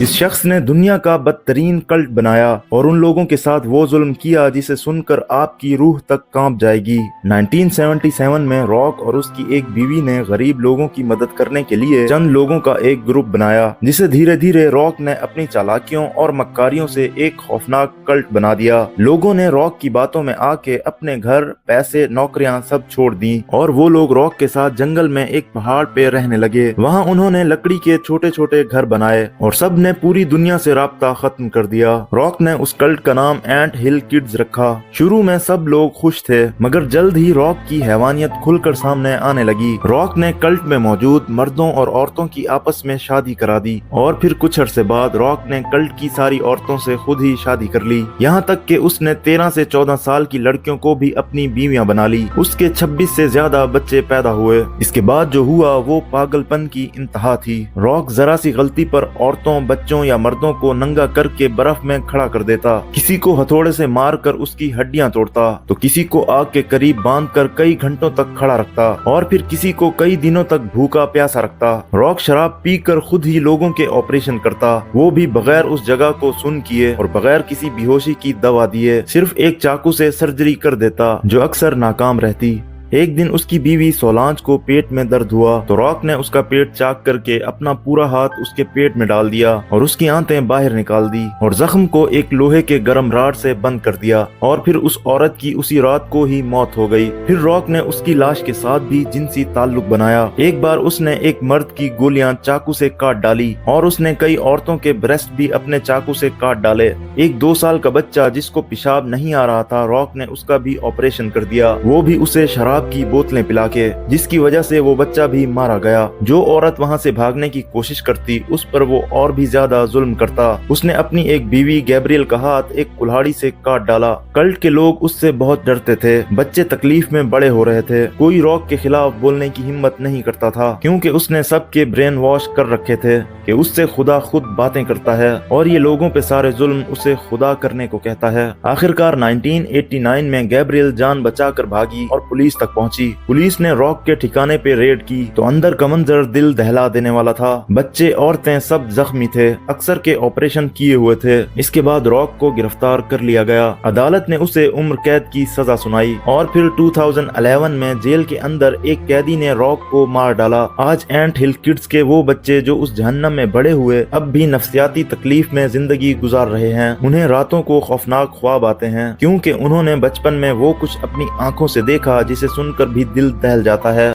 इस शख्स ने दुनिया का बदतरीन कल्ट बनाया और उन लोगों के साथ वो जुल्म किया जिसे सुनकर आपकी रूह तक कांप जाएगी। 1977 में रॉक और उसकी एक बीवी ने गरीब लोगों की मदद करने के लिए चंद लोगों का एक ग्रुप बनाया, जिसे धीरे धीरे रॉक ने अपनी चालाकियों और मक्कारियों से एक खौफनाक कल्ट बना दिया। लोगों ने रॉक की बातों में आके अपने घर, पैसे, नौकरियां सब छोड़ दी और वो लोग रॉक के साथ जंगल में एक पहाड़ पे रहने लगे। वहाँ उन्होंने लकड़ी के छोटे छोटे घर बनाए और सब ने पूरी दुनिया से राब्ता खत्म कर दिया। रॉक ने उस कल्ट का नाम एंट हिल किड्स रखा। शुरू में सब लोग खुश थे, मगर जल्द ही रॉक की हैवानियत खुलकर सामने आने लगी। रॉक ने कल्ट में मौजूद मर्दों और औरतों की आपस में शादी करा दी और फिर कुछ अरसे बाद रॉक ने कल्ट की सारी औरतों से खुद ही शादी कर ली। यहाँ तक कि उसने 13 से 14 साल की लड़कियों को भी अपनी बीवियां बना ली। उसके 26 से ज्यादा बच्चे पैदा हुए। इसके बाद जो हुआ वो पागलपन की इंतहा थी। रॉक जरा सी गलती पर औरतों, बच्चों या मर्दों को नंगा करके बर्फ में खड़ा कर देता, किसी को हथौड़े से मारकर उसकी हड्डियां तोड़ता, तो किसी को आग के करीब बांधकर कई घंटों तक खड़ा रखता और फिर किसी को कई दिनों तक भूखा प्यासा रखता। रॉक शराब पीकर खुद ही लोगों के ऑपरेशन करता, वो भी बगैर उस जगह को सुन किए और बगैर किसी बेहोशी की दवा दिए। सिर्फ एक चाकू से सर्जरी कर देता, जो अक्सर नाकाम रहती। एक दिन उसकी बीवी सोलांज को पेट में दर्द हुआ तो रॉक ने उसका पेट चाक करके अपना पूरा हाथ उसके पेट में डाल दिया और उसकी आंतें बाहर निकाल दी और जख्म को एक लोहे के गर्म राड से बंद कर दिया और फिर उस औरत की उसी रात को ही मौत हो गई। फिर रॉक ने उसकी लाश के साथ भी जिनसी ताल्लुक बनाया। एक बार उसने एक मर्द की गोलियां चाकू से काट डाली और उसने कई औरतों के ब्रेस्ट भी अपने चाकू से काट डाले। एक 2 साल का बच्चा जिसको पेशाब नहीं आ रहा था, रॉक ने उसका भी ऑपरेशन कर दिया, वो भी उसे शराब की बोतलें पिला के, जिसकी वजह से वो बच्चा भी मारा गया। जो औरत वहाँ से भागने की कोशिश करती उस पर वो और भी ज्यादा जुल्म करता। उसने अपनी एक बीवी गैब्रियल का हाथ एक कुल्हाड़ी से काट डाला। कल्ट के लोग उससे बहुत डरते थे। बच्चे तकलीफ में बड़े हो रहे थे। कोई रॉक के खिलाफ बोलने की हिम्मत नहीं करता था, क्योंकि उसने सबके ब्रेन वॉश कर रखे थे कि उससे खुदा खुद बातें करता है और ये लोगों पे सारे जुल्म उसे खुदा करने को कहता है। आखिरकार 1989 में गैब्रियल जान बचाकर भागी और पुलिस तक पहुंची। पुलिस ने रॉक के ठिकाने पे रेड की तो अंदर का मंजर दिल दहला देने वाला था। बच्चे, औरतें सब जख्मी थे, अक्सर के ऑपरेशन किए हुए थे। इसके बाद रॉक को गिरफ्तार कर लिया गया। अदालत ने उसे उम्र कैद की सजा सुनाई और फिर 2011 में जेल के अंदर एक कैदी ने रॉक को मार डाला। आज एंट हिल किड्स के वो बच्चे जो उस जहन्नम में बड़े हुए अब भी नफ्सियाती तकलीफ में जिंदगी गुजार रहे हैं। उन्हें रातों को खौफनाक ख्वाब आते हैं, क्योंकि उन्होंने बचपन में वो कुछ अपनी आंखों से देखा जिसे सुनकर भी दिल दहल जाता है।